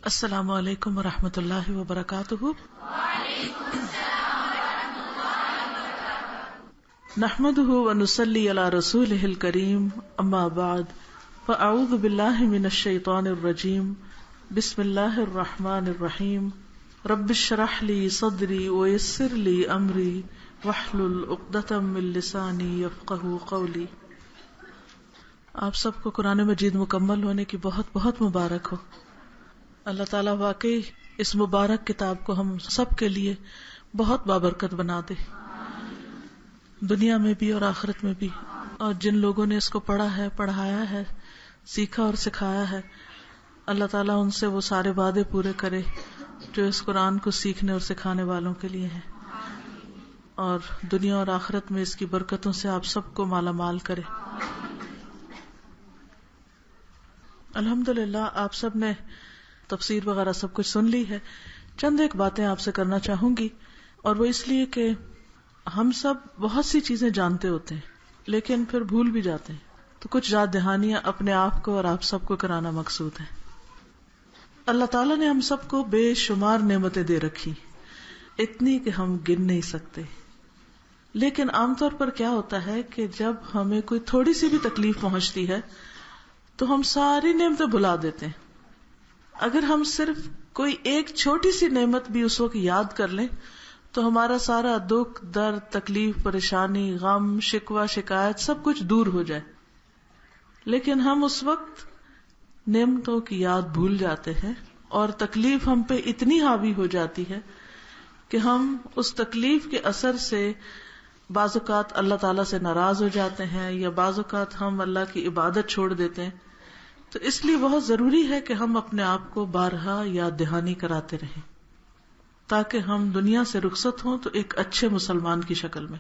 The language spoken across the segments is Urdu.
السلام علیکم ورحمۃ اللہ وبرکاتہ. نحمده ونصلی علی رسوله الکریم اما بعد فاعوذ باللہ من الشیطان الرجیم بسم اللہ الرحمن الرحیم رب اشرح لی صدری ویسر لی امری واحلل عقدۃ من لسانی یفقهوا قولی. آپ سب کو قرآن مجید مکمل ہونے کی بہت بہت مبارک ہو. اللہ تعالیٰ واقعی اس مبارک کتاب کو ہم سب کے لیے بہت بابرکت بنا دے، دنیا میں بھی اور آخرت میں بھی. اور جن لوگوں نے اس کو پڑھا ہے، پڑھایا ہے، سیکھا اور سکھایا ہے، اللہ تعالیٰ ان سے وہ سارے وعدے پورے کرے جو اس قرآن کو سیکھنے اور سکھانے والوں کے لیے ہیں، اور دنیا اور آخرت میں اس کی برکتوں سے آپ سب کو مالا مال کرے. الحمدللہ آپ سب نے تفسیر وغیرہ سب کچھ سن لی ہے. چند ایک باتیں آپ سے کرنا چاہوں گی، اور وہ اس لیے کہ ہم سب بہت سی چیزیں جانتے ہوتے ہیں لیکن پھر بھول بھی جاتے ہیں، تو کچھ یاد دہانیاں اپنے آپ کو اور آپ سب کو کرانا مقصود ہے. اللہ تعالیٰ نے ہم سب کو بے شمار نعمتیں دے رکھی، اتنی کہ ہم گن نہیں سکتے. لیکن عام طور پر کیا ہوتا ہے کہ جب ہمیں کوئی تھوڑی سی بھی تکلیف پہنچتی ہے تو ہم ساری نعمتیں بھلا دیتے ہیں. اگر ہم صرف کوئی ایک چھوٹی سی نعمت بھی اس وقت یاد کر لیں تو ہمارا سارا دکھ، درد، تکلیف، پریشانی، غم، شکوہ، شکایت سب کچھ دور ہو جائے. لیکن ہم اس وقت نعمتوں کی یاد بھول جاتے ہیں اور تکلیف ہم پہ اتنی حاوی ہو جاتی ہے کہ ہم اس تکلیف کے اثر سے بعض اوقات اللہ تعالیٰ سے ناراض ہو جاتے ہیں، یا بعض اوقات ہم اللہ کی عبادت چھوڑ دیتے ہیں. تو اس لیے بہت ضروری ہے کہ ہم اپنے آپ کو بارہا یاد دہانی کراتے رہیں تاکہ ہم دنیا سے رخصت ہوں تو ایک اچھے مسلمان کی شکل میں.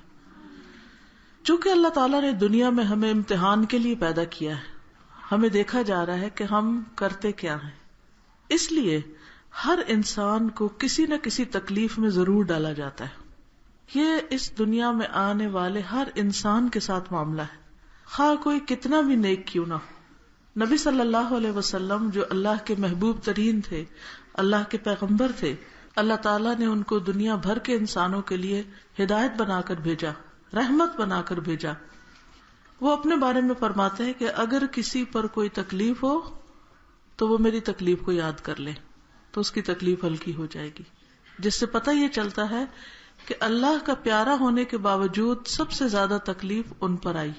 چونکہ اللہ تعالیٰ نے دنیا میں ہمیں امتحان کے لیے پیدا کیا ہے، ہمیں دیکھا جا رہا ہے کہ ہم کرتے کیا ہیں، اس لیے ہر انسان کو کسی نہ کسی تکلیف میں ضرور ڈالا جاتا ہے. یہ اس دنیا میں آنے والے ہر انسان کے ساتھ معاملہ ہے، خواہ کوئی کتنا بھی نیک کیوں نہ ہو. نبی صلی اللہ علیہ وسلم جو اللہ کے محبوب ترین تھے، اللہ کے پیغمبر تھے، اللہ تعالیٰ نے ان کو دنیا بھر کے انسانوں کے لیے ہدایت بنا کر بھیجا، رحمت بنا کر بھیجا. وہ اپنے بارے میں فرماتے ہیں کہ اگر کسی پر کوئی تکلیف ہو تو وہ میری تکلیف کو یاد کر لے تو اس کی تکلیف ہلکی ہو جائے گی. جس سے پتہ یہ چلتا ہے کہ اللہ کا پیارا ہونے کے باوجود سب سے زیادہ تکلیف ان پر آئی،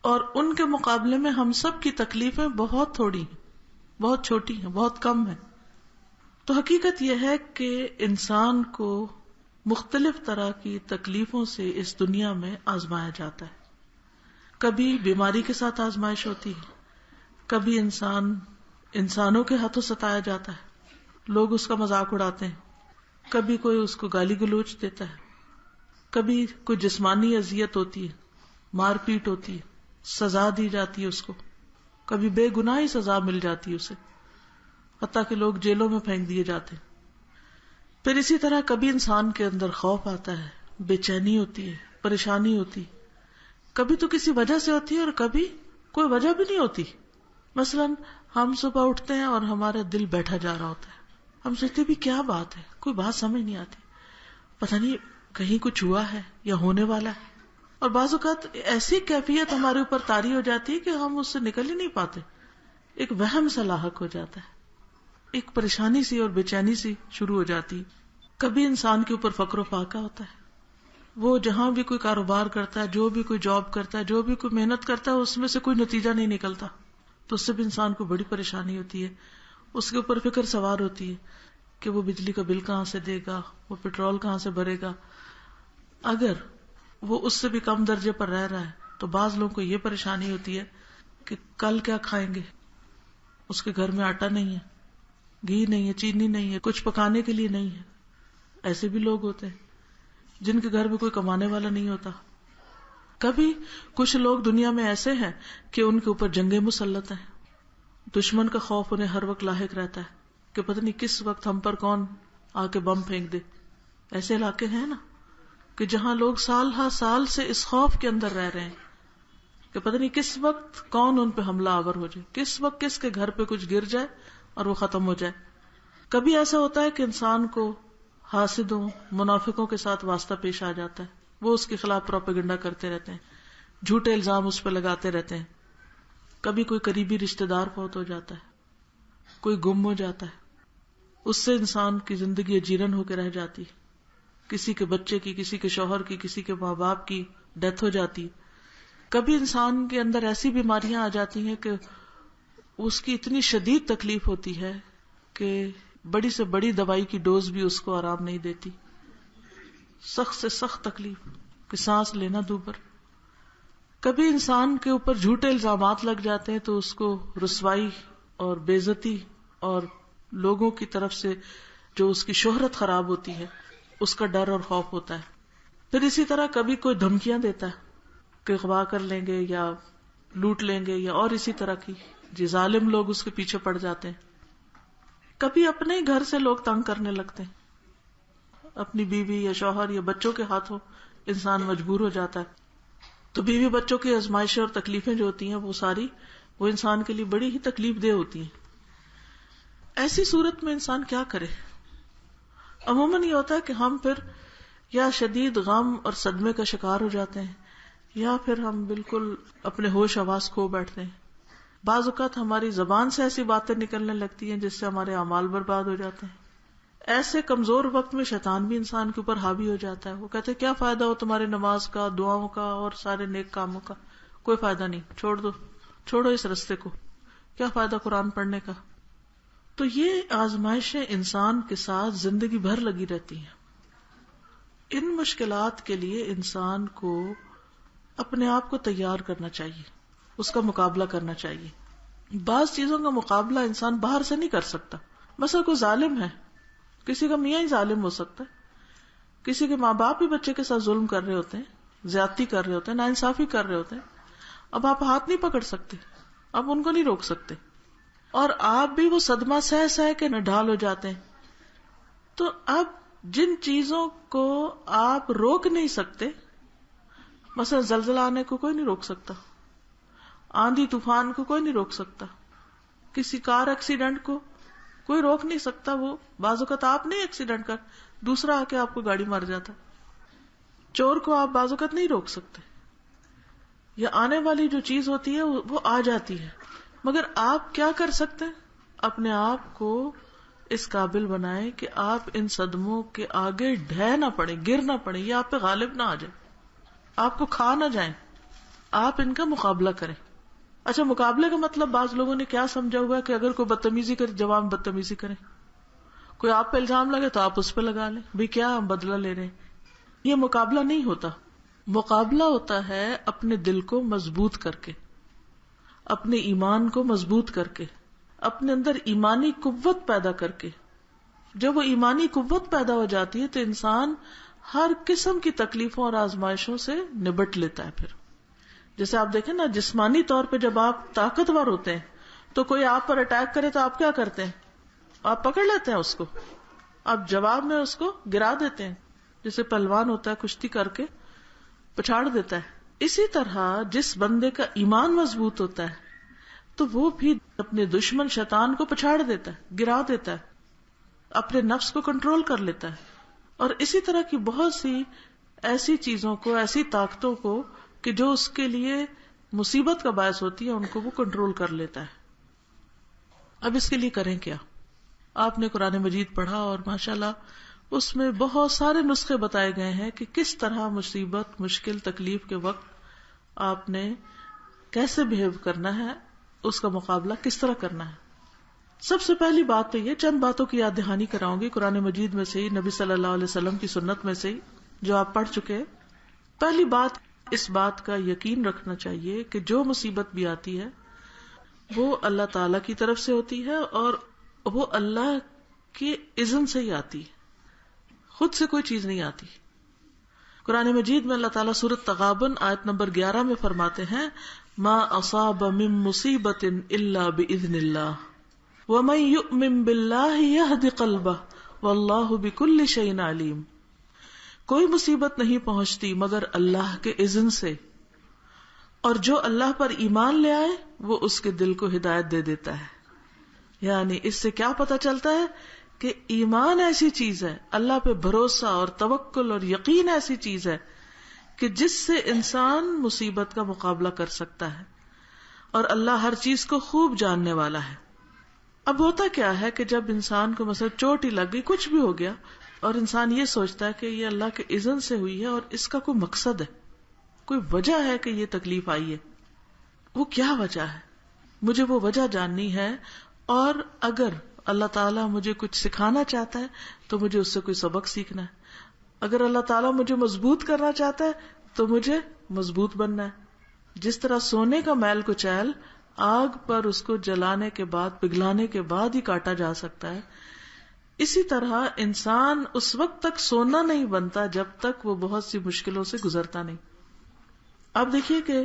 اور ان کے مقابلے میں ہم سب کی تکلیفیں بہت تھوڑی ہیں، بہت چھوٹی ہیں، بہت کم ہیں. تو حقیقت یہ ہے کہ انسان کو مختلف طرح کی تکلیفوں سے اس دنیا میں آزمایا جاتا ہے. کبھی بیماری کے ساتھ آزمائش ہوتی ہے، کبھی انسانوں کے ہاتھوں ستایا جاتا ہے، لوگ اس کا مذاق اڑاتے ہیں، کبھی کوئی اس کو گالی گلوچ دیتا ہے، کبھی کوئی جسمانی اذیت ہوتی ہے، مار پیٹ ہوتی ہے، سزا دی جاتی ہے اس کو، کبھی بے گناہی سزا مل جاتی ہے اسے، حتیٰ کہ لوگ جیلوں میں پھینک دیے جاتے ہیں. پھر اسی طرح کبھی انسان کے اندر خوف آتا ہے، بے چینی ہوتی ہے، پریشانی ہوتی، کبھی تو کسی وجہ سے ہوتی ہے اور کبھی کوئی وجہ بھی نہیں ہوتی. مثلا ہم صبح اٹھتے ہیں اور ہمارا دل بیٹھا جا رہا ہوتا ہے، ہم سوچتے بھی کیا بات ہے، کوئی بات سمجھ نہیں آتی، پتہ نہیں کہیں کچھ ہوا ہے یا ہونے والا ہے. اور بعض اوقات ایسی کیفیت ہمارے اوپر طاری ہو جاتی ہے کہ ہم اس سے نکل ہی نہیں پاتے، ایک وہم سا لاحق ہو جاتا ہے، ایک پریشانی سی اور بے چینی سی شروع ہو جاتی. کبھی انسان کے اوپر فقر و فاقہ ہوتا ہے، وہ جہاں بھی کوئی کاروبار کرتا ہے، جو بھی کوئی جاب کرتا ہے، جو بھی کوئی محنت کرتا ہے، اس میں سے کوئی نتیجہ نہیں نکلتا، تو اس سے بھی انسان کو بڑی پریشانی ہوتی ہے. اس کے اوپر فکر سوار ہوتی ہے کہ وہ بجلی کا بل کہاں سے دے گا، وہ پیٹرول کہاں سے بھرے گا. اگر وہ اس سے بھی کم درجے پر رہ رہا ہے تو بعض لوگوں کو یہ پریشانی ہوتی ہے کہ کل کیا کھائیں گے، اس کے گھر میں آٹا نہیں ہے، گھی نہیں ہے، چینی نہیں ہے، کچھ پکانے کے لیے نہیں ہے. ایسے بھی لوگ ہوتے ہیں جن کے گھر میں کوئی کمانے والا نہیں ہوتا. کبھی کچھ لوگ دنیا میں ایسے ہیں کہ ان کے اوپر جنگیں مسلط ہیں، دشمن کا خوف انہیں ہر وقت لاحق رہتا ہے کہ پتہ نہیں کس وقت ہم پر کون آ کے بم پھینک دے. ایسے علاقے ہیں نا کہ جہاں لوگ سال ہر سال سے اس خوف کے اندر رہ رہے ہیں کہ پتہ نہیں کس وقت کون ان پہ حملہ آور ہو جائے، کس وقت کس کے گھر پہ کچھ گر جائے اور وہ ختم ہو جائے. کبھی ایسا ہوتا ہے کہ انسان کو حاسدوں منافقوں کے ساتھ واسطہ پیش آ جاتا ہے، وہ اس کے خلاف پروپیگنڈا کرتے رہتے ہیں، جھوٹے الزام اس پہ لگاتے رہتے ہیں. کبھی کوئی قریبی رشتہ دار فوت ہو جاتا ہے، کوئی گم ہو جاتا ہے، اس سے انسان کی زندگی اجیرن ہو کے رہ جاتی. کسی کے بچے کی، کسی کے شوہر کی، کسی کے ماں باپ کی ڈیتھ ہو جاتی. کبھی انسان کے اندر ایسی بیماریاں آ جاتی ہیں کہ اس کی اتنی شدید تکلیف ہوتی ہے کہ بڑی سے بڑی دوائی کی ڈوز بھی اس کو آرام نہیں دیتی، سخت سے سخت تکلیف کہ سانس لینا دوبر. کبھی انسان کے اوپر جھوٹے الزامات لگ جاتے ہیں تو اس کو رسوائی اور بے عزتی اور لوگوں کی طرف سے جو اس کی شہرت خراب ہوتی ہے اس کا ڈر اور خوف ہوتا ہے. پھر اسی طرح کبھی کوئی دھمکیاں دیتا ہے کہ اغوا کر لیں گے یا لوٹ لیں گے یا اور اسی طرح کی جی ظالم لوگ اس کے پیچھے پڑ جاتے ہیں. کبھی اپنے ہی گھر سے لوگ تنگ کرنے لگتے ہیں، اپنی بیوی یا شوہر یا بچوں کے ہاتھوں انسان مجبور ہو جاتا ہے. تو بیوی بچوں کی آزمائشیں اور تکلیفیں جو ہوتی ہیں وہ ساری وہ انسان کے لیے بڑی ہی تکلیف دہ ہوتی ہیں. ایسی صورت میں انسان کیا کرے؟ عموماً یہ ہوتا ہے کہ ہم پھر یا شدید غم اور صدمے کا شکار ہو جاتے ہیں یا پھر ہم بالکل اپنے ہوش حواس کھو بیٹھتے ہیں. بعض اوقات ہماری زبان سے ایسی باتیں نکلنے لگتی ہیں جس سے ہمارے اعمال برباد ہو جاتے ہیں. ایسے کمزور وقت میں شیطان بھی انسان کے اوپر حاوی ہو جاتا ہے. وہ کہتے ہیں کیا فائدہ ہو تمہاری نماز کا، دعاؤں کا اور سارے نیک کاموں کا، کوئی فائدہ نہیں، چھوڑ دو، چھوڑو اس رستے کو، کیا فائدہ قرآن پڑھنے کا. تو یہ آزمائشیں انسان کے ساتھ زندگی بھر لگی رہتی ہیں. ان مشکلات کے لیے انسان کو اپنے آپ کو تیار کرنا چاہیے، اس کا مقابلہ کرنا چاہیے. بعض چیزوں کا مقابلہ انسان باہر سے نہیں کر سکتا. مثلا کوئی ظالم ہے، کسی کا میاں ہی ظالم ہو سکتا ہے، کسی کے ماں باپ بھی بچے کے ساتھ ظلم کر رہے ہوتے ہیں، زیادتی کر رہے ہوتے ہیں، ناانصافی کر رہے ہوتے ہیں. اب آپ ہاتھ نہیں پکڑ سکتے، آپ ان کو نہیں روک سکتے، اور آپ بھی وہ صدمہ سہ سہ کے نڈھال ہو جاتے ہیں. تو اب جن چیزوں کو آپ روک نہیں سکتے، مثلا زلزلہ آنے کو کوئی نہیں روک سکتا، آندھی طوفان کو کوئی نہیں روک سکتا، کسی کار ایکسیڈنٹ کو کوئی روک نہیں سکتا. وہ بعض اوقات آپ نہیں ایکسیڈنٹ کر، دوسرا آ کے آپ کو گاڑی مار جاتا. چور کو آپ بعض اوقات نہیں روک سکتے، یا آنے والی جو چیز ہوتی ہے وہ آ جاتی ہے. مگر آپ کیا کر سکتے ہیں؟ اپنے آپ کو اس قابل بنائیں کہ آپ ان صدموں کے آگے ڈھہ نہ پڑیں، گر نہ پڑیں، یہ آپ پہ غالب نہ آ جائیں، آپ کو کھا نہ جائیں. آپ ان کا مقابلہ کریں. اچھا، مقابلے کا مطلب بعض لوگوں نے کیا سمجھا ہوا ہے کہ اگر کوئی بدتمیزی کرے جواب بدتمیزی کریں، کوئی آپ پہ الزام لگے تو آپ اس پہ لگا لیں، بھی کیا ہم بدلہ لے رہے ہیں. یہ مقابلہ نہیں ہوتا. مقابلہ ہوتا ہے اپنے دل کو مضبوط کر کے، اپنے ایمان کو مضبوط کر کے، اپنے اندر ایمانی قوت پیدا کر کے. جب وہ ایمانی قوت پیدا ہو جاتی ہے تو انسان ہر قسم کی تکلیفوں اور آزمائشوں سے نبٹ لیتا ہے. پھر جیسے آپ دیکھیں نا، جسمانی طور پہ جب آپ طاقتور ہوتے ہیں تو کوئی آپ پر اٹیک کرے تو آپ کیا کرتے ہیں؟ آپ پکڑ لیتے ہیں اس کو، آپ جواب میں اس کو گرا دیتے ہیں، جیسے پہلوان ہوتا ہے کشتی کر کے پچھاڑ دیتا ہے. اسی طرح جس بندے کا ایمان مضبوط ہوتا ہے تو وہ بھی اپنے دشمن شیطان کو پچھاڑ دیتا ہے، گرا دیتا ہے، اپنے نفس کو کنٹرول کر لیتا ہے. اور اسی طرح کی بہت سی ایسی چیزوں کو، ایسی طاقتوں کو کہ جو اس کے لیے مصیبت کا باعث ہوتی ہے، ان کو وہ کنٹرول کر لیتا ہے. اب اس کے لیے کریں کیا؟ آپ نے قرآن مجید پڑھا اور ماشاءاللہ اس میں بہت سارے نسخے بتائے گئے ہیں کہ کس طرح مصیبت، مشکل، تکلیف کے وقت آپ نے کیسے بہیو کرنا ہے، اس کا مقابلہ کس طرح کرنا ہے. سب سے پہلی بات تو یہ، چند باتوں کی یاد دہانی کراؤں گی قرآن مجید میں سے ہی، نبی صلی اللہ علیہ وسلم کی سنت میں سے ہی، جو آپ پڑھ چکے ہیں. پہلی بات، اس بات کا یقین رکھنا چاہیے کہ جو مصیبت بھی آتی ہے وہ اللہ تعالی کی طرف سے ہوتی ہے اور وہ اللہ کے اذن سے ہی آتی ہے، خود سے کوئی چیز نہیں آتی. قرآن مجید میں اللہ تعالیٰ سورۃ تغابن آیت نمبر 11 میں فرماتے ہیں، ما اصاب من مصیبت الا باذن اللہ ومن یؤمن باللہ یہد قلبہ واللہ بکل شیء علیم. کوئی مصیبت نہیں پہنچتی مگر اللہ کے اذن سے، اور جو اللہ پر ایمان لے آئے وہ اس کے دل کو ہدایت دے دیتا ہے. یعنی اس سے کیا پتہ چلتا ہے کہ ایمان ایسی چیز ہے، اللہ پہ بھروسہ اور توکل اور یقین ایسی چیز ہے کہ جس سے انسان مصیبت کا مقابلہ کر سکتا ہے، اور اللہ ہر چیز کو خوب جاننے والا ہے۔ اب ہوتا کیا ہے کہ جب انسان کو مثلا چوٹ ہی لگ گئی، کچھ بھی ہو گیا، اور انسان یہ سوچتا ہے کہ یہ اللہ کے اذن سے ہوئی ہے اور اس کا کوئی مقصد ہے، کوئی وجہ ہے کہ یہ تکلیف آئی ہے، وہ کیا وجہ ہے، مجھے وہ وجہ جاننی ہے، اور اگر اللہ تعالیٰ مجھے کچھ سکھانا چاہتا ہے تو مجھے اس سے کوئی سبق سیکھنا ہے، اگر اللہ تعالیٰ مجھے مضبوط کرنا چاہتا ہے تو مجھے مضبوط بننا ہے۔ جس طرح سونے کا میل کچیل آگ پر اس کو جلانے کے بعد، پگھلانے کے بعد ہی کاٹا جا سکتا ہے، اسی طرح انسان اس وقت تک سونا نہیں بنتا جب تک وہ بہت سی مشکلوں سے گزرتا نہیں۔ اب دیکھیے کہ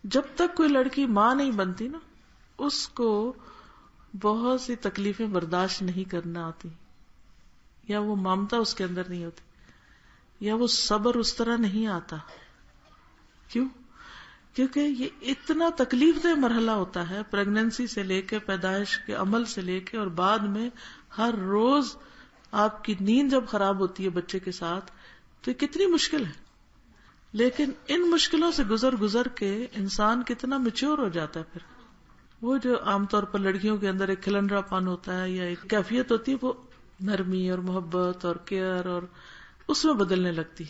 جب تک کوئی لڑکی ماں نہیں بنتی نا، اس کو بہت سی تکلیفیں برداشت نہیں کرنا آتی، یا وہ ممتا اس کے اندر نہیں ہوتی، یا وہ صبر اس طرح نہیں آتا۔ کیوں؟ کیونکہ یہ اتنا تکلیف دہ مرحلہ ہوتا ہے، پریگننسی سے لے کے پیدائش کے عمل سے لے کے، اور بعد میں ہر روز آپ کی نیند جب خراب ہوتی ہے بچے کے ساتھ، تو یہ کتنی مشکل ہے۔ لیکن ان مشکلوں سے گزر کے انسان کتنا میچور ہو جاتا ہے، پھر وہ جو عام طور پر لڑکیوں کے اندر ایک کھلنڈرا پن ہوتا ہے یا ایک کیفیت ہوتی ہے، وہ نرمی اور محبت اور کیئر اور اس میں بدلنے لگتی،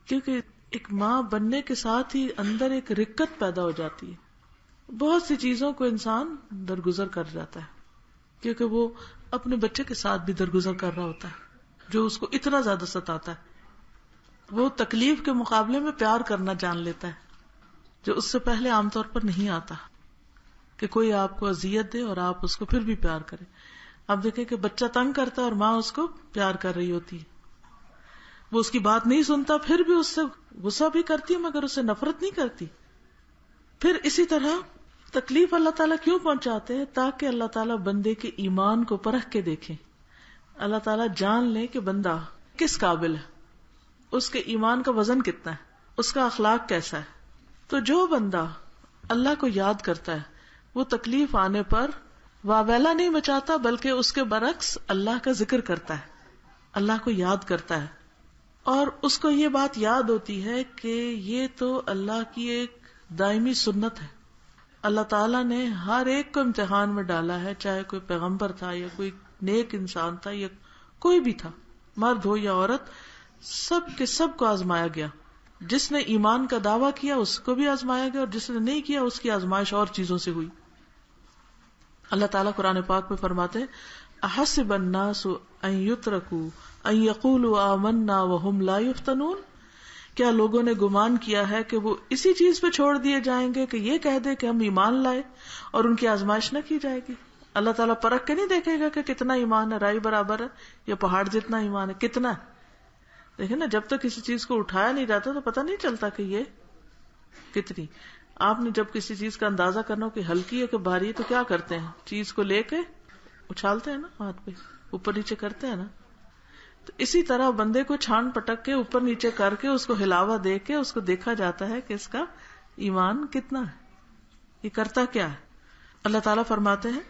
کیونکہ ایک ماں بننے کے ساتھ ہی اندر ایک رکت پیدا ہو جاتی ہے، بہت سی چیزوں کو انسان درگزر کر جاتا ہے، کیونکہ وہ اپنے بچے کے ساتھ بھی درگزر کر رہا ہوتا ہے جو اس کو اتنا زیادہ ستاتا ہے۔ وہ تکلیف کے مقابلے میں پیار کرنا جان لیتا ہے، جو اس سے پہلے عام طور پر نہیں آتا، کہ کوئی آپ کو اذیت دے اور آپ اس کو پھر بھی پیار کریں۔ آپ دیکھیں کہ بچہ تنگ کرتا ہے اور ماں اس کو پیار کر رہی ہوتی ہے، وہ اس کی بات نہیں سنتا، پھر بھی اس سے غصہ بھی کرتی ہے مگر اس سے نفرت نہیں کرتی۔ پھر اسی طرح تکلیف اللہ تعالیٰ کیوں پہنچاتے ہیں؟ تاکہ اللہ تعالیٰ بندے کے ایمان کو پرکھ کے دیکھیں، اللہ تعالیٰ جان لے کہ بندہ کس قابل ہے، اس کے ایمان کا وزن کتنا ہے، اس کا اخلاق کیسا ہے۔ تو جو بندہ اللہ کو یاد کرتا ہے وہ تکلیف آنے پر واویلا نہیں مچاتا، بلکہ اس کے برعکس اللہ کا ذکر کرتا ہے، اللہ کو یاد کرتا ہے، اور اس کو یہ بات یاد ہوتی ہے کہ یہ تو اللہ کی ایک دائمی سنت ہے، اللہ تعالیٰ نے ہر ایک کو امتحان میں ڈالا ہے، چاہے کوئی پیغمبر تھا یا کوئی نیک انسان تھا یا کوئی بھی تھا، مرد ہو یا عورت، سب کے سب کو آزمایا گیا۔ جس نے ایمان کا دعویٰ کیا اس کو بھی آزمایا گیا، اور جس نے نہیں کیا اس کی آزمائش اور چیزوں سے ہوئی۔ اللہ تعالیٰ قرآن پاک میں فرماتے ہیں احسب الناس ان یترکوا ان یقولوا آمنا وهم لا یفتنون، کیا لوگوں نے گمان کیا ہے کہ وہ اسی چیز پہ چھوڑ دیے جائیں گے کہ یہ کہہ دے کہ ہم ایمان لائے اور ان کی آزمائش نہ کی جائے گی؟ اللہ تعالیٰ پرکھ کے نہیں دیکھے گا کہ کتنا ایمان ہے، رائی برابر ہے یا پہاڑ جتنا ایمان ہے، کتنا ہے؟ دیکھیں نا، جب تک کسی چیز کو اٹھایا نہیں جاتا تو پتہ نہیں چلتا کہ یہ کتنی۔ آپ نے جب کسی چیز کا اندازہ کرنا ہو کہ ہلکی ہے کہ بھاری ہے تو کیا کرتے ہیں؟ چیز کو لے کے اچھالتے ہیں نا، ہاتھ پہ اوپر نیچے کرتے ہیں نا۔ تو اسی طرح بندے کو چھان پٹک کے اوپر نیچے کر کے اس کو ہلاوا دے کے اس کو دیکھا جاتا ہے کہ اس کا ایمان کتنا ہے، یہ کرتا کیا ہے۔ اللہ تعالیٰ فرماتے ہیں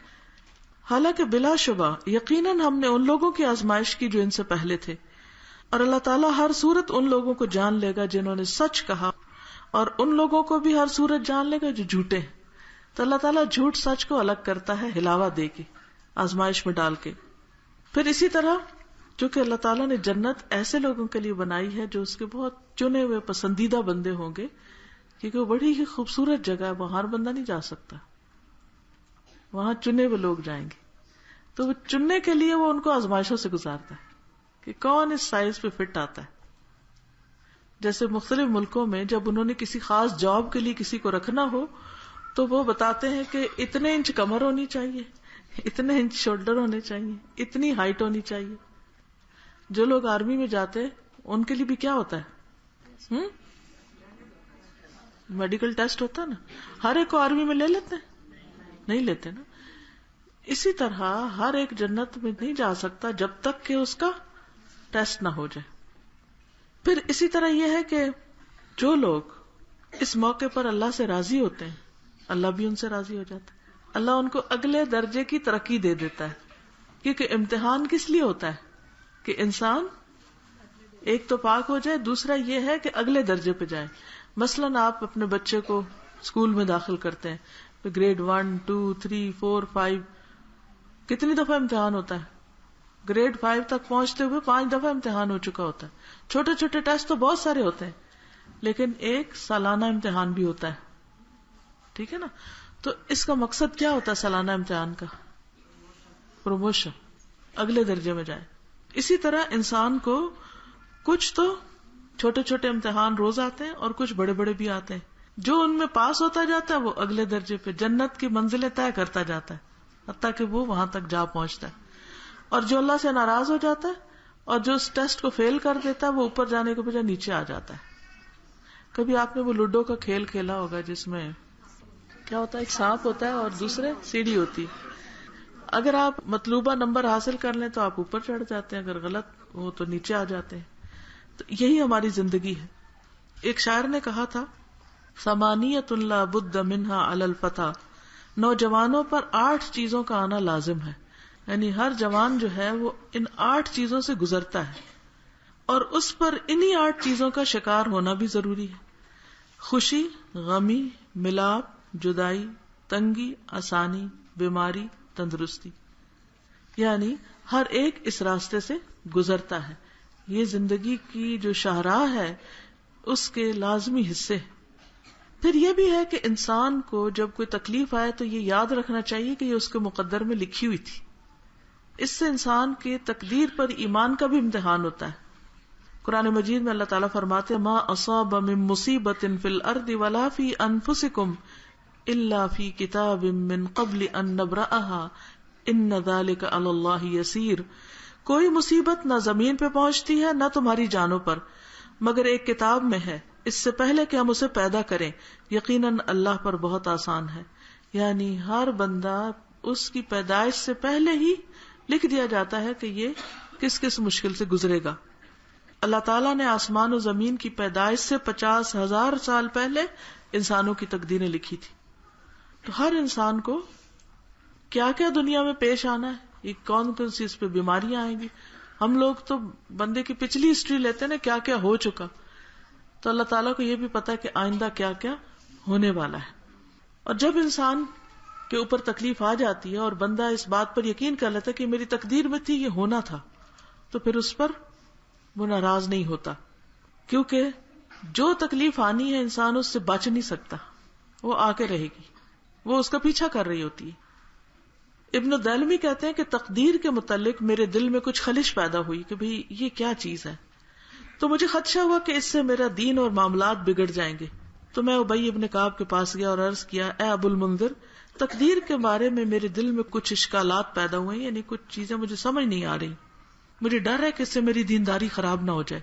حالانکہ بلا شبہ یقیناً ہم نے ان لوگوں کی آزمائش کی جو ان سے پہلے تھے، اور اللہ تعالیٰ ہر صورت ان لوگوں کو جان لے گا جنہوں نے سچ کہا، اور ان لوگوں کو بھی ہر صورت جان لے گا جو جھوٹے ہیں۔ تو اللہ تعالیٰ جھوٹ سچ کو الگ کرتا ہے ہلاوا دے کے، آزمائش میں ڈال کے۔ پھر اسی طرح چونکہ اللہ تعالیٰ نے جنت ایسے لوگوں کے لیے بنائی ہے جو اس کے بہت چنے ہوئے پسندیدہ بندے ہوں گے، کیونکہ وہ بڑی ہی خوبصورت جگہ ہے، وہاں ہر بندہ نہیں جا سکتا، وہاں چنے ہوئے لوگ جائیں گے۔ تو وہ چننے کے لیے وہ ان کو آزمائشوں سے گزارتا ہے کہ کون اس سائز پہ فٹ آتا ہے۔ جیسے مختلف ملکوں میں جب انہوں نے کسی خاص جاب کے لیے کسی کو رکھنا ہو تو وہ بتاتے ہیں کہ اتنے انچ کمر ہونی چاہیے، اتنے انچ شولڈر ہونے چاہیے، اتنی ہائٹ ہونی چاہیے۔ جو لوگ آرمی میں جاتے ہیں ان کے لیے بھی کیا ہوتا ہے، میڈیکل ٹیسٹ ہوتا ہے نا، ہر ایک کو آرمی میں لے لیتے ہیں؟ نہیں لیتے نا۔ اسی طرح ہر ایک جنت میں نہیں جا سکتا جب تک کہ اس کا ٹیسٹ نہ ہو جائے۔ پھر اسی طرح یہ ہے کہ جو لوگ اس موقع پر اللہ سے راضی ہوتے ہیں اللہ بھی ان سے راضی ہو جاتا ہے، اللہ ان کو اگلے درجے کی ترقی دے دیتا ہے۔ کیونکہ امتحان کس لیے ہوتا ہے کہ انسان ایک تو پاک ہو جائے، دوسرا یہ ہے کہ اگلے درجے پہ جائے. مثلاً آپ اپنے بچے کو اسکول میں داخل کرتے ہیں، گریڈ 1 2 3 4 5 کتنی دفعہ امتحان ہوتا ہے؟ گریڈ 5 تک پہنچتے ہوئے 5 دفعہ امتحان ہو چکا ہوتا ہے. چھوٹے چھوٹے ٹیسٹ تو بہت سارے ہوتے ہیں، لیکن ایک سالانہ امتحان بھی ہوتا ہے. ٹھیک ہے نا؟ تو اس کا مقصد کیا ہوتا ہے سالانہ امتحان کا؟ پروموشن، اگلے درجے میں جائے. اسی طرح انسان کو کچھ تو چھوٹے چھوٹے امتحان روز آتے ہیں اور کچھ بڑے بڑے بھی آتے ہیں. جو ان میں پاس ہوتا جاتا ہے وہ اگلے درجے پہ جنت کی منزلیں طے کرتا جاتا ہے، حتیٰ کہ وہ وہاں تک جا پہنچتا ہے. اور جو اللہ سے ناراض ہو جاتا ہے اور جو اس ٹیسٹ کو فیل کر دیتا ہے وہ اوپر جانے کے بجائے نیچے آ جاتا ہے. کبھی آپ نے وہ لوڈو کا کھیل کھیلا ہوگا جس میں کیا ہوتا ہے، ایک سانپ ہوتا ہے اور دوسرے سیڑھی ہوتی ہے. اگر آپ مطلوبہ نمبر حاصل کر لیں تو آپ اوپر چڑھ جاتے ہیں، اگر غلط ہو تو نیچے آ جاتے ہیں. تو یہی ہماری زندگی ہے. ایک شاعر نے کہا تھا ثمانیۃ لا بد منہا علی الفتیٰ، نوجوانوں پر 8 چیزوں کا آنا لازم ہے. یعنی ہر جوان جو ہے وہ ان 8 چیزوں سے گزرتا ہے اور اس پر انہی 8 چیزوں کا شکار ہونا بھی ضروری ہے. خوشی، غمی، ملاپ، جدائی، تنگی، آسانی، بیماری، تندرستی. یعنی ہر ایک اس راستے سے گزرتا ہے. یہ زندگی کی جو شاہراہ ہے اس کے لازمی حصے. پھر یہ بھی ہے کہ انسان کو جب کوئی تکلیف آئے تو یہ یاد رکھنا چاہیے کہ یہ اس کے مقدر میں لکھی ہوئی تھی. اس سے انسان کے تقدیر پر ایمان کا بھی امتحان ہوتا ہے. قرآن مجید میں اللہ تعالیٰ فرماتے ہیں ما اصاب من مصیبت فی الارض ولا فی انفسکم الا فی کتاب من قبل ان نبرأها ان ذلک علی اللہ یسیر. کوئی مصیبت نہ زمین پہ پہنچتی ہے نہ تمہاری جانوں پر مگر ایک کتاب میں ہے اس سے پہلے کہ ہم اسے پیدا کریں، یقیناً اللہ پر بہت آسان ہے. یعنی ہر بندہ اس کی پیدائش سے پہلے ہی لکھ دیا جاتا ہے کہ یہ کس کس مشکل سے گزرے گا. اللہ تعالیٰ نے آسمان و زمین کی پیدائش سے 50,000 سال پہلے انسانوں کی تقدیریں لکھی تھی. تو ہر انسان کو کیا کیا دنیا میں پیش آنا ہے، یہ کون کون سی اس پہ بیماریاں آئیں گی. ہم لوگ تو بندے کی پچھلی ہسٹری لیتے ہیں نا، کیا کیا ہو چکا. تو اللہ تعالیٰ کو یہ بھی پتا ہے کہ آئندہ کیا کیا ہونے والا ہے. اور جب انسان کے اوپر تکلیف آ جاتی ہے اور بندہ اس بات پر یقین کر لیتا ہے کہ میری تقدیر میں تھی، یہ ہونا تھا، تو پھر اس پر وہ ناراض نہیں ہوتا. کیونکہ جو تکلیف آنی ہے انسان اس سے بچ نہیں سکتا، وہ آ کے رہے گی، وہ اس کا پیچھا کر رہی ہوتی ہے. ابن دلمی کہتے ہیں کہ تقدیر کے متعلق میرے دل میں کچھ خلش پیدا ہوئی کہ بھئی یہ کیا چیز ہے. تو مجھے خدشہ ہوا کہ اس سے میرا دین اور معاملات بگڑ جائیں گے. تو میں ابی ابن کعب کے پاس گیا اور عرض کیا، اے ابو المنذر، تقدیر کے بارے میں میرے دل میں کچھ اشکالات پیدا ہوئے، یعنی کچھ چیزیں مجھے سمجھ نہیں آ رہی. مجھے ڈر ہے کہ اس سے میری دینداری خراب نہ ہو جائے.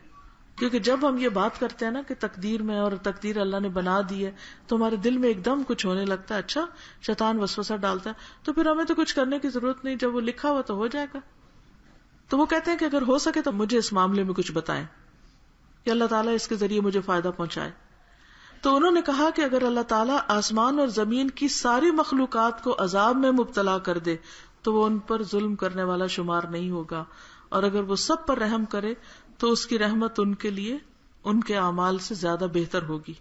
کیونکہ جب ہم یہ بات کرتے ہیں نا کہ تقدیر میں اور تقدیر اللہ نے بنا دی ہے تو ہمارے دل میں ایک دم کچھ ہونے لگتا ہے. اچھا، شیطان وسوسہ ڈالتا ہے تو پھر ہمیں تو کچھ کرنے کی ضرورت نہیں، جب وہ لکھا ہوا تو ہو جائے گا. تو وہ کہتے ہیں کہ اگر ہو سکے تو مجھے اس معاملے میں کچھ بتائیں کہ اللہ تعالیٰ اس کے ذریعے مجھے فائدہ پہنچائے. تو انہوں نے کہا کہ اگر اللہ تعالیٰ آسمان اور زمین کی ساری مخلوقات کو عذاب میں مبتلا کر دے تو وہ ان پر ظلم کرنے والا شمار نہیں ہوگا، اور اگر وہ سب پر رحم کرے تو اس کی رحمت ان کے لیے ان کے اعمال سے زیادہ بہتر ہوگی.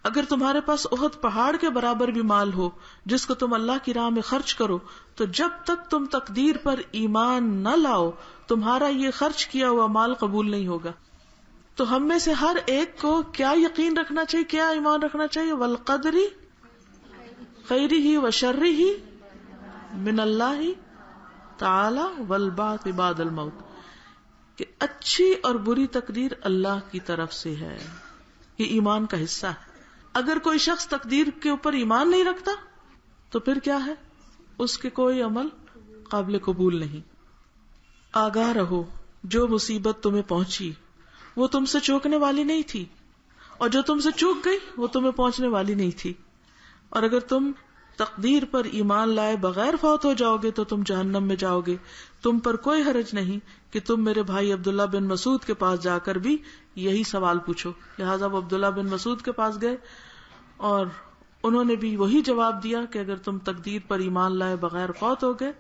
اگر تمہارے پاس احد پہاڑ کے برابر بھی مال ہو جس کو تم اللہ کی راہ میں خرچ کرو تو جب تک تم تقدیر پر ایمان نہ لاؤ تمہارا یہ خرچ کیا ہوا مال قبول نہیں ہوگا. تو ہم میں سے ہر ایک کو کیا یقین رکھنا چاہیے، کیا ایمان رکھنا چاہیے؟ والقدر خیرہ وشرہ من اللہ تعالی والبعث بعد الموت، کہ اچھی اور بری تقدیر اللہ کی طرف سے ہے. یہ ایمان کا حصہ ہے. اگر کوئی شخص تقدیر کے اوپر ایمان نہیں رکھتا تو پھر کیا ہے؟ اس کے کوئی عمل قابل قبول نہیں. آگاہ رہو، جو مصیبت تمہیں پہنچی وہ تم سے چوکنے والی نہیں تھی، اور جو تم سے چوک گئی وہ تمہیں پہنچنے والی نہیں تھی. اور اگر تم تقدیر پر ایمان لائے بغیر فوت ہو جاؤ گے تو تم جہنم میں جاؤ گے. تم پر کوئی حرج نہیں کہ تم میرے بھائی عبداللہ بن مسعود کے پاس جا کر بھی یہی سوال پوچھو. لہٰذا وہ عبداللہ بن مسعود کے پاس گئے اور انہوں نے بھی وہی جواب دیا کہ اگر تم تقدیر پر ایمان لائے بغیر فوت ہو گئے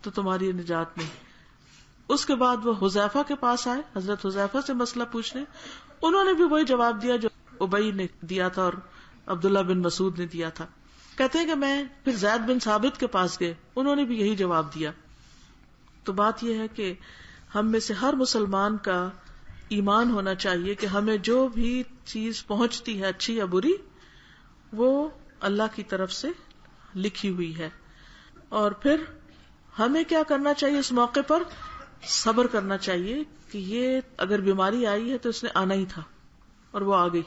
تو تمہاری نجات نہیں. اس کے بعد وہ حذیفہ کے پاس آئے, حضرت حذیفہ سے مسئلہ پوچھنے. انہوں نے بھی وہی جواب دیا جو ابی نے دیا تھا اور عبداللہ بن مسعود نے دیا تھا. کہتے ہیں کہ میں پھر زید بن ثابت کے پاس گئے, انہوں نے بھی یہی جواب دیا. تو بات یہ ہے کہ ہم میں سے ہر مسلمان کا ایمان ہونا چاہیے کہ ہمیں جو بھی چیز پہنچتی ہے اچھی یا بری, وہ اللہ کی طرف سے لکھی ہوئی ہے. اور پھر ہمیں کیا کرنا چاہیے اس موقع پر؟ صبر کرنا چاہیے کہ یہ اگر بیماری آئی ہے تو اس نے آنا ہی تھا اور وہ آ گئی.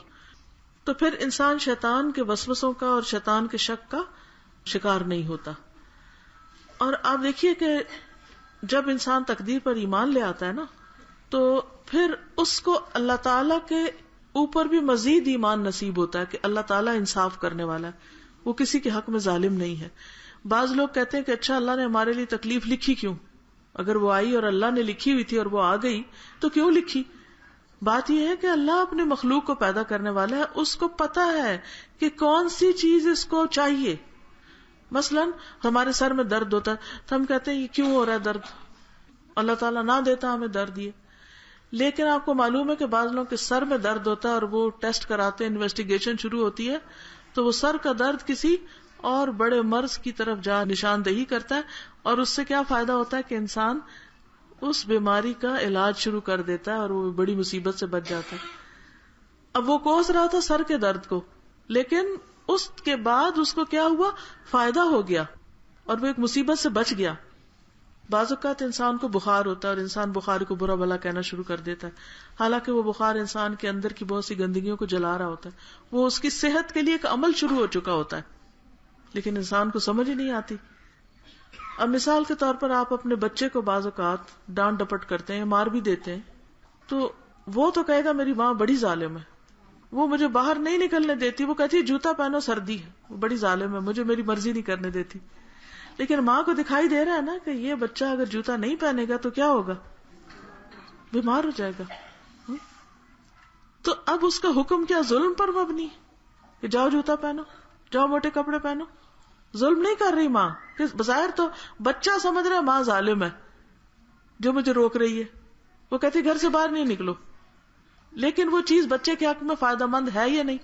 تو پھر انسان شیطان کے وسوسوں کا اور شیطان کے شک کا شکار نہیں ہوتا. اور آپ دیکھیے کہ جب انسان تقدیر پر ایمان لے آتا ہے نا, تو پھر اس کو اللہ تعالی کے اوپر بھی مزید ایمان نصیب ہوتا ہے کہ اللہ تعالیٰ انصاف کرنے والا ہے, وہ کسی کے حق میں ظالم نہیں ہے. بعض لوگ کہتے ہیں کہ اچھا اللہ نے ہمارے لیے تکلیف لکھی کیوں؟ اگر وہ آئی اور اللہ نے لکھی ہوئی تھی اور وہ آ گئی تو کیوں لکھی؟ بات یہ ہے کہ اللہ اپنے مخلوق کو پیدا کرنے والا ہے, اس کو پتا ہے کہ کون سی چیز اس کو چاہیے. مثلا ہمارے سر میں درد ہوتا ہے تو ہم کہتے ہیں یہ کیوں ہو رہا ہے درد, اللہ تعالیٰ نہ دیتا ہمیں درد یہ. لیکن آپ کو معلوم ہے کہ بعض لوگوں کے سر میں درد ہوتا ہے اور وہ ٹیسٹ کراتے ہیں, انویسٹیگیشن شروع ہوتی ہے تو وہ سر کا درد کسی اور بڑے مرض کی طرف جا نشاندہی کرتا ہے, اور اس سے کیا فائدہ ہوتا ہے کہ انسان اس بیماری کا علاج شروع کر دیتا ہے اور وہ بڑی مصیبت سے بچ جاتا ہے. اب وہ کوس رہا تھا سر کے درد کو, لیکن اس کے بعد اس کو کیا ہوا, فائدہ ہو گیا اور وہ ایک مصیبت سے بچ گیا. بعض اوقات انسان کو بخار ہوتا ہے اور انسان بخار کو برا بھلا کہنا شروع کر دیتا ہے, حالانکہ وہ بخار انسان کے اندر کی بہت سی گندگیوں کو جلا رہا ہوتا ہے. وہ اس کی صحت کے لیے ایک عمل شروع ہو چکا ہوتا ہے, لیکن انسان کو سمجھ ہی نہیں آتی. اب مثال کے طور پر آپ اپنے بچے کو بعض اوقات ڈانٹ ڈپٹ کرتے ہیں, مار بھی دیتے ہیں, تو وہ تو کہے گا میری ماں بڑی ظالم ہے, وہ مجھے باہر نہیں نکلنے دیتی, وہ کہتی ہے جوتا پہنو سردی ہے, وہ بڑی ظالم ہے, مجھے میری مرضی نہیں کرنے دیتی. لیکن ماں کو دکھائی دے رہا ہے نا کہ یہ بچہ اگر جوتا نہیں پہنے گا تو کیا ہوگا, بیمار ہو جائے گا. تو اب اس کا حکم کیا ظلم پر مبنی کہ جاؤ جوتا پہنو, جاؤ موٹے کپڑے پہنو. ظلم نہیں کر رہی ماں, کہ بظاہر تو بچہ سمجھ رہا ہے ماں ظالم ہے جو مجھے روک رہی ہے, وہ کہتی گھر سے باہر نہیں نکلو, لیکن وہ چیز بچے کے حق میں فائدہ مند ہے یا نہیں؟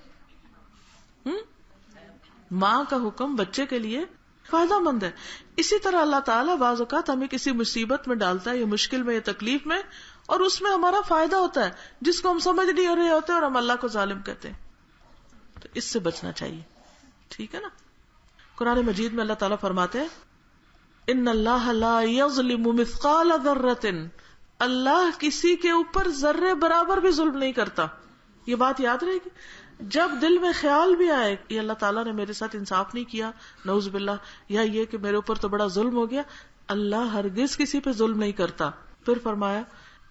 ماں کا حکم بچے کے لیے فائدہ مند ہے. اسی طرح اللہ تعالیٰ بعض اوقات ہمیں کسی مصیبت میں ڈالتا ہے, یا مشکل میں یا تکلیف میں, اور اس میں ہمارا فائدہ ہوتا ہے جس کو ہم سمجھ نہیں رہے ہوتے اور ہم اللہ کو ظالم کہتے ہیں. تو اس سے بچنا چاہیے, ٹھیک ہے نا. قرآن مجید میں اللہ تعالیٰ فرماتے ہیں ان اللہ لا یظلم مثقال ذرۃ, اللہ کسی کے اوپر ذرے برابر بھی ظلم نہیں کرتا. یہ بات یاد رہے گی. جب دل میں خیال بھی آئے کہ اللہ تعالیٰ نے میرے ساتھ انصاف نہیں کیا, نعوذ باللہ, یا یہ کہ میرے اوپر تو بڑا ظلم ہو گیا, اللہ ہرگز کسی پہ ظلم نہیں کرتا. پھر فرمایا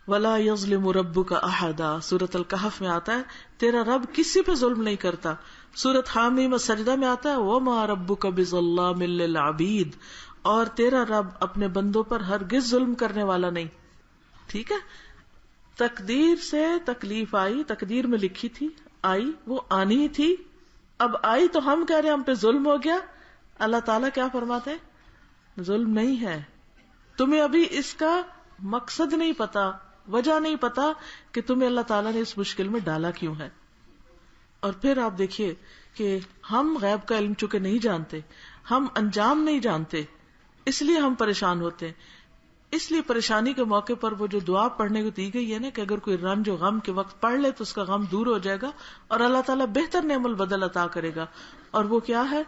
ولا یظلم ربک احدا, سورۃ الکہف میں آتا ہے تیرا رب کسی پہ ظلم نہیں کرتا. سورۃ حامیم السجدہ میں آتا ہے وما ربک بظلام للعبید, اور تیرا رب اپنے بندوں پر ہرگز ظلم کرنے والا نہیں. ٹھیک ہے, تقدیر سے تکلیف آئی, تقدیر میں لکھی تھی, آئی, وہ آنی ہی تھی. اب آئی تو ہم کہہ رہے ہم پہ ظلم ہو گیا. اللہ تعالیٰ کیا فرماتے ہیں, ظلم نہیں ہے, تمہیں ابھی اس کا مقصد نہیں پتا, وجہ نہیں پتا کہ تمہیں اللہ تعالیٰ نے اس مشکل میں ڈالا کیوں ہے. اور پھر آپ دیکھیے کہ ہم غیب کا علم چونکہ نہیں جانتے, ہم انجام نہیں جانتے, اس لیے ہم پریشان ہوتے ہیں. اس لیے پریشانی کے موقع پر وہ جو دعا پڑھنے کو دی گئی ہے نا کہ اگر کوئی رنج و غم کے وقت پڑھ لے تو اس کا غم دور ہو جائے گا اور اللہ تعالیٰ بہتر نعم البدل عطا کرے گا. اور وہ کیا ہے,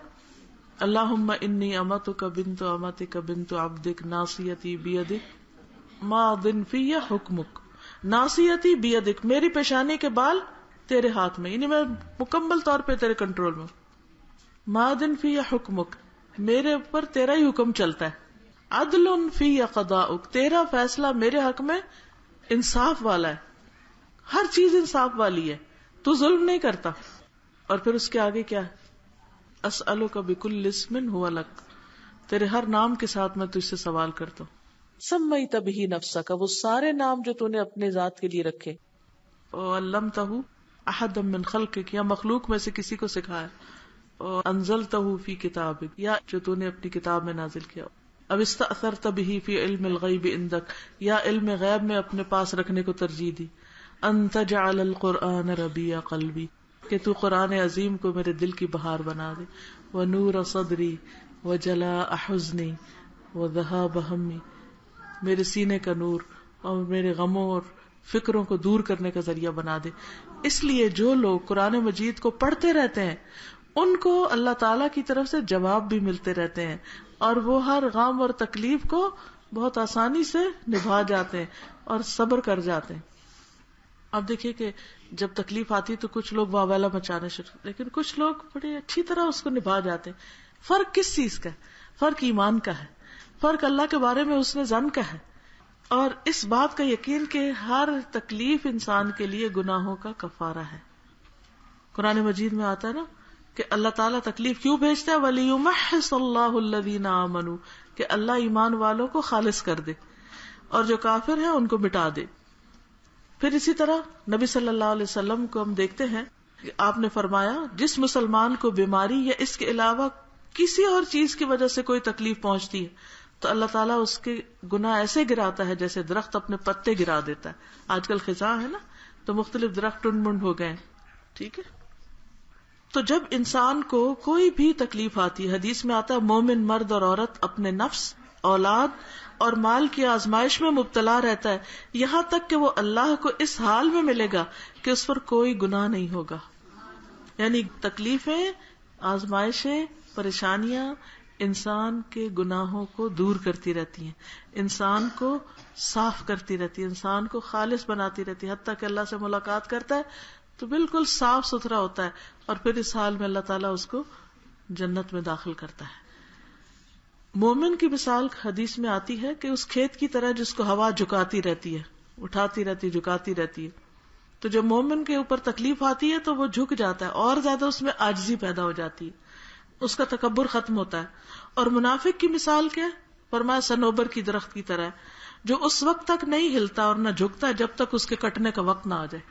اللہم انی امتک بنت امتک بنت عبدک ناصیتی بیدک ماض فی حکمک, ناصیتی بیدک, میری پیشانی کے بال تیرے ہاتھ میں, یعنی میں مکمل طور پہ تیرے کنٹرول میں. ماض فی حکمک, میرے اوپر تیرا ہی حکم چلتا ہے. عدل فی قضاؤک, تیرا فیصلہ میرے حق میں انصاف والا ہے, ہر چیز انصاف والی ہے, تو ظلم نہیں کرتا. اور پھر اس کے آگے کیا ہے, اسألک بکل اسم ھو لک, تیرے ہر نام کے ساتھ میں تجھ سے سوال کرتا ہوں. سمیت بہ نفسک, وہ سارے نام جو تو نے اپنے ذات کے لیے رکھے, وعلمتہ احدا من خلقک, یا مخلوق میں سے کسی کو سکھایا, انزلتہ فی کتابک, یا جو تو نے اپنی کتاب میں نازل کیا. اب استأثرت به فی علم الغیب عندک، یا علم غیب میں اپنے پاس رکھنے کو ترجیح دی، ان تجعل القرآن ربیع قلبی، کہ تو قرآن عظیم کو میرے دل کی بہار بنا دے، ونور صدری وجلاء حزنی وذہاب ہمی، میرے سینے کا نور اور میرے غموں اور فکروں کو دور کرنے کا ذریعہ بنا دے. اس لیے جو لوگ قرآن مجید کو پڑھتے رہتے ہیں ان کو اللہ تعالیٰ کی طرف سے جواب بھی ملتے رہتے ہیں، اور وہ ہر غم اور تکلیف کو بہت آسانی سے نبھا جاتے ہیں اور صبر کر جاتے ہیں. اب دیکھیے کہ جب تکلیف آتی تو کچھ لوگ واویلا مچانے شروع، لیکن کچھ لوگ بڑی اچھی طرح اس کو نبھا جاتے ہیں. فرق کس چیز کا ہے؟ فرق ایمان کا ہے، فرق اللہ کے بارے میں حسن ظن کا ہے، اور اس بات کا یقین کہ ہر تکلیف انسان کے لیے گناہوں کا کفارہ ہے. قرآن مجید میں آتا ہے نا کہ اللہ تعالیٰ تکلیف کیوں بھیجتا ہے، وَلِيُمَحِّصَ اللَّهُ الَّذِينَ آمَنُوا، کہ اللہ ایمان والوں کو خالص کر دے اور جو کافر ہیں ان کو مٹا دے. پھر اسی طرح نبی صلی اللہ علیہ وسلم کو ہم دیکھتے ہیں کہ آپ نے فرمایا جس مسلمان کو بیماری یا اس کے علاوہ کسی اور چیز کی وجہ سے کوئی تکلیف پہنچتی ہے تو اللہ تعالیٰ اس کے گناہ ایسے گراتا ہے جیسے درخت اپنے پتے گرا دیتا ہے. آج کل خزاں ہے نا تو مختلف درخت ٹنڈ منڈ ہو گئے. ٹھیک ہے، تو جب انسان کو کوئی بھی تکلیف آتی ہے، حدیث میں آتا ہے مومن مرد اور عورت اپنے نفس، اولاد اور مال کی آزمائش میں مبتلا رہتا ہے یہاں تک کہ وہ اللہ کو اس حال میں ملے گا کہ اس پر کوئی گناہ نہیں ہوگا. یعنی تکلیفیں، آزمائشیں، پریشانیاں انسان کے گناہوں کو دور کرتی رہتی ہیں، انسان کو صاف کرتی رہتی ہے، انسان کو خالص بناتی رہتی ہے، حتیٰ کہ اللہ سے ملاقات کرتا ہے تو بالکل صاف ستھرا ہوتا ہے، اور پھر اس حال میں اللہ تعالیٰ اس کو جنت میں داخل کرتا ہے. مومن کی مثال حدیث میں آتی ہے کہ اس کھیت کی طرح جس کو ہوا جھکاتی رہتی ہے، اٹھاتی رہتی، جھکاتی رہتی ہے. تو جب مومن کے اوپر تکلیف آتی ہے تو وہ جھک جاتا ہے اور زیادہ اس میں عاجزی پیدا ہو جاتی ہے، اس کا تکبر ختم ہوتا ہے. اور منافق کی مثال کیا ہے؟ فرمایا صنوبر کی درخت کی طرح ہے جو اس وقت تک نہیں ہلتا اور نہ جھکتا جب تک اس کے کٹنے کا وقت نہ آ جائے.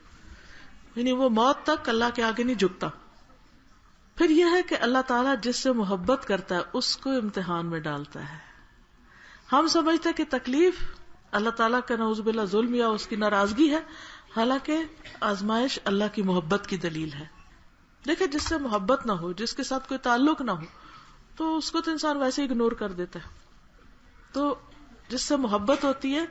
یعنی وہ موت تک اللہ کے آگے نہیں جھکتا. پھر یہ ہے کہ اللہ تعالیٰ جس سے محبت کرتا ہے اس کو امتحان میں ڈالتا ہے. ہم سمجھتے ہیں کہ تکلیف اللہ تعالیٰ کا نعوذ باللہ ظلم یا اس کی ناراضگی ہے، حالانکہ آزمائش اللہ کی محبت کی دلیل ہے. دیکھیں جس سے محبت نہ ہو، جس کے ساتھ کوئی تعلق نہ ہو، تو اس کو تو انسان ویسے اگنور کر دیتا ہے. تو جس سے محبت ہوتی ہے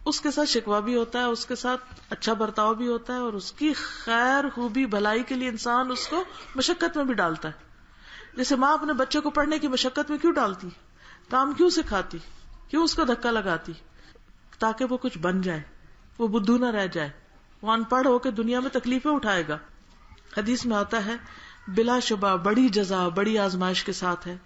اس کے ساتھ شکوہ بھی ہوتا ہے، اس کے ساتھ اچھا برتاؤ بھی ہوتا ہے، اور اس کی خیر خوبی بھلائی کے لیے انسان اس کو مشقت میں بھی ڈالتا ہے. جیسے ماں اپنے بچے کو پڑھنے کی مشقت میں کیوں ڈالتی، کام کیوں سکھاتی، کیوں اس کو دھکا لگاتی، تاکہ وہ کچھ بن جائے، وہ بدھو نہ رہ جائے، وہ ان پڑھ ہو کے دنیا میں تکلیفیں اٹھائے گا. حدیث میں آتا ہے بلا شبہ بڑی جزا بڑی آزمائش کے ساتھ ہے.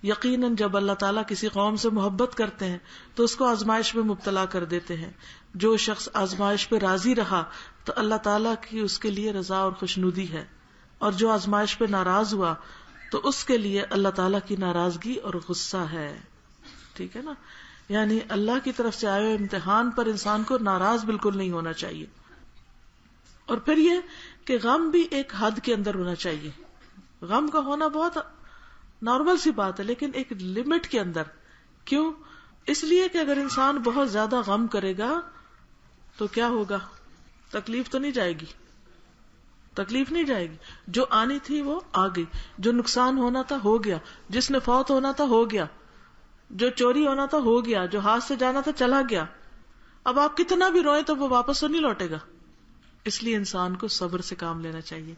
یقیناً جب اللہ تعالیٰ کسی قوم سے محبت کرتے ہیں تو اس کو آزمائش میں مبتلا کر دیتے ہیں. جو شخص آزمائش پہ راضی رہا تو اللہ تعالیٰ کی اس کے لیے رضا اور خوشنودی ہے، اور جو آزمائش پہ ناراض ہوا تو اس کے لیے اللہ تعالیٰ کی ناراضگی اور غصہ ہے. ٹھیک ہے نا، یعنی اللہ کی طرف سے آئے ہوئے امتحان پر انسان کو ناراض بالکل نہیں ہونا چاہیے. اور پھر یہ کہ غم بھی ایک حد کے اندر ہونا چاہیے. غم کا ہونا بہت نارمل سی بات ہے، لیکن ایک لمٹ کے اندر. کیوں؟ اس لیے کہ اگر انسان بہت زیادہ غم کرے گا تو کیا ہوگا؟ تکلیف تو نہیں جائے گی، تکلیف نہیں جائے گی. جو آنی تھی وہ آ گئی، جو نقصان ہونا تھا ہو گیا، جس نے فوت ہونا تھا ہو گیا، جو چوری ہونا تھا ہو گیا، جو ہاتھ سے جانا تھا چلا گیا. اب آپ کتنا بھی روئیں تو وہ واپس تو نہیں لوٹے گا. اس لیے انسان کو صبر سے کام لینا چاہیے،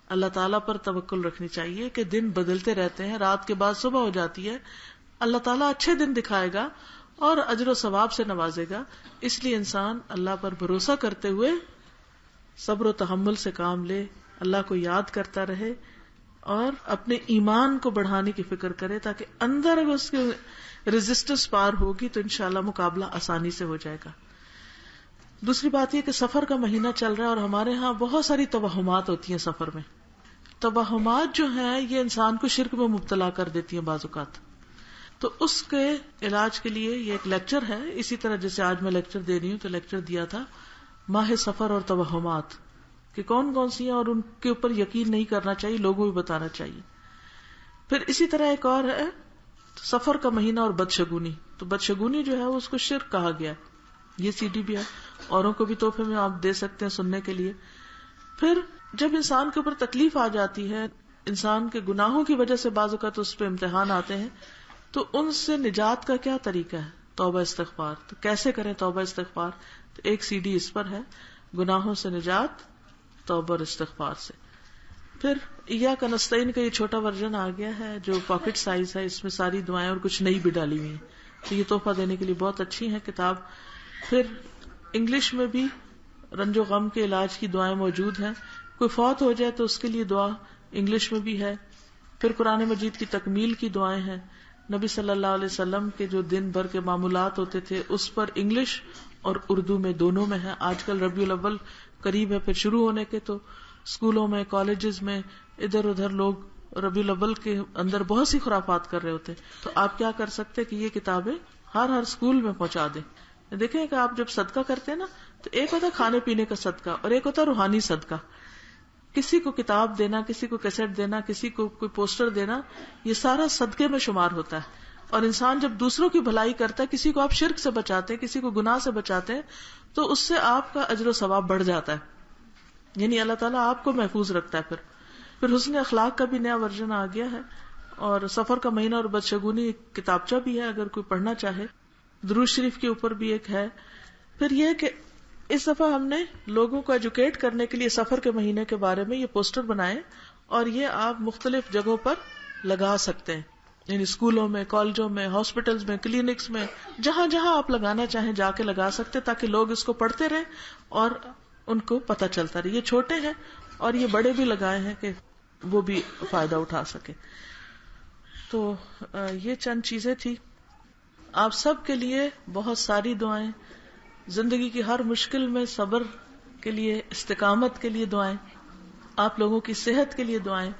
اللہ تعالیٰ پر توکل رکھنی چاہیے کہ دن بدلتے رہتے ہیں، رات کے بعد صبح ہو جاتی ہے. اللہ تعالیٰ اچھے دن دکھائے گا اور اجر و ثواب سے نوازے گا. اس لیے انسان اللہ پر بھروسہ کرتے ہوئے صبر و تحمل سے کام لے، اللہ کو یاد کرتا رہے اور اپنے ایمان کو بڑھانے کی فکر کرے، تاکہ اندر اگر اس کے ریزسٹنس پار ہوگی تو انشاءاللہ مقابلہ آسانی سے ہو جائے گا. دوسری بات یہ کہ سفر کا مہینہ چل رہا ہے اور ہمارے ہاں بہت ساری توہمات ہوتی ہیں سفر میں. توہمات جو ہیں یہ انسان کو شرک میں مبتلا کر دیتی ہیں بعض اوقات. تو اس کے علاج کے لیے یہ ایک لیکچر ہے، اسی طرح جیسے آج میں لیکچر دے رہی ہوں تو لیکچر دیا تھا ماہ سفر اور توہمات کہ کون کون سی ہیں اور ان کے اوپر یقین نہیں کرنا چاہیے، لوگوں کو بتانا چاہیے. پھر اسی طرح ایک اور ہے سفر کا مہینہ اور بدشگونی. تو بدشگونی جو ہے اس کو شرک کہا گیا ہے. یہ CD بھی ہے, اوروں کو بھی تحفے میں آپ دے سکتے ہیں سننے کے لیے. پھر جب انسان کے اوپر تکلیف آ جاتی ہے, انسان کے گناہوں کی وجہ سے بعض اوقات اس پہ امتحان آتے ہیں, تو ان سے نجات کا کیا طریقہ ہے؟ توبہ استغفار. تو کیسے کریں توبہ استغفار؟ تو ایک CD اس پر ہے, گناہوں سے نجات توبہ اور استغفار سے. پھر ایاک نستعین کا یہ چھوٹا ورژن آ گیا ہے جو پاکٹ سائز ہے, اس میں ساری دعائیں اور کچھ نئی بھی ڈالی ہوئی ہیں, تو یہ تحفہ دینے کے لیے بہت اچھی ہے کتاب. پھر انگلش میں بھی رنج و غم کے علاج کی دعائیں موجود ہیں. کوئی فوت ہو جائے تو اس کے لیے دعا انگلش میں بھی ہے. پھر قرآن مجید کی تکمیل کی دعائیں ہیں. نبی صلی اللہ علیہ وسلم کے جو دن بھر کے معمولات ہوتے تھے اس پر انگلش اور اردو میں دونوں میں ہے. آج کل ربیع الاول قریب ہے, پھر شروع ہونے کے, تو اسکولوں میں کالجز میں ادھر ادھر لوگ ربیع الاول کے اندر بہت سی خرافات کر رہے ہوتے ہیں. تو آپ کیا کر سکتے کہ یہ کتابیں ہر اسکول میں پہنچا دیں. دیکھیں کہ آپ جب صدقہ کرتے ہیں نا, تو ایک ہوتا ہے کھانے پینے کا صدقہ اور ایک ہوتا ہے روحانی صدقہ. کسی کو کتاب دینا, کسی کو کیسٹ دینا, کسی کو کوئی پوسٹر دینا, یہ سارا صدقے میں شمار ہوتا ہے. اور انسان جب دوسروں کی بھلائی کرتا ہے, کسی کو آپ شرک سے بچاتے ہیں, کسی کو گناہ سے بچاتے ہیں, تو اس سے آپ کا اجر و ثواب بڑھ جاتا ہے. یعنی اللہ تعالیٰ آپ کو محفوظ رکھتا ہے. پھر حسن اخلاق کا بھی نیا ورژن آ گیا ہے, اور سفر کا مہینہ اور بدشگونی ایک کتابچہ بھی ہے اگر کوئی پڑھنا چاہے. درود شریف کے اوپر بھی ایک ہے. پھر یہ کہ اس دفعہ ہم نے لوگوں کو ایجوکیٹ کرنے کے لیے سفر کے مہینے کے بارے میں یہ پوسٹر بنائے, اور یہ آپ مختلف جگہوں پر لگا سکتے ہیں, یعنی اسکولوں میں, کالجوں میں, ہاسپٹلز میں, کلینکس میں, جہاں جہاں آپ لگانا چاہیں جا کے لگا سکتے, تاکہ لوگ اس کو پڑھتے رہیں اور ان کو پتہ چلتا رہے. یہ چھوٹے ہیں اور یہ بڑے بھی لگائے ہیں کہ وہ بھی فائدہ اٹھا سکے. تو یہ چند چیزیں تھی. آپ سب کے لیے بہت ساری دعائیں, زندگی کی ہر مشکل میں صبر کے لیے, استقامت کے لیے دعائیں, آپ لوگوں کی صحت کے لیے دعائیں.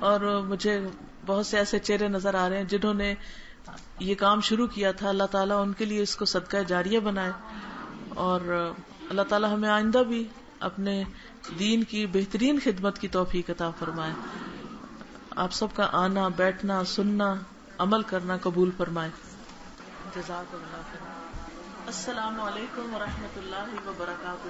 اور مجھے بہت سے ایسے چہرے نظر آ رہے ہیں جنہوں نے یہ کام شروع کیا تھا, اللہ تعالیٰ ان کے لیے اس کو صدقہ جاریہ بنائے, اور اللہ تعالیٰ ہمیں آئندہ بھی اپنے دین کی بہترین خدمت کی توفیق عطا فرمائے. آپ سب کا آنا, بیٹھنا, سننا, عمل کرنا قبول فرمائے. جزاک اللہ خیر. السلام علیکم ورحمۃ اللہ وبرکاتہ.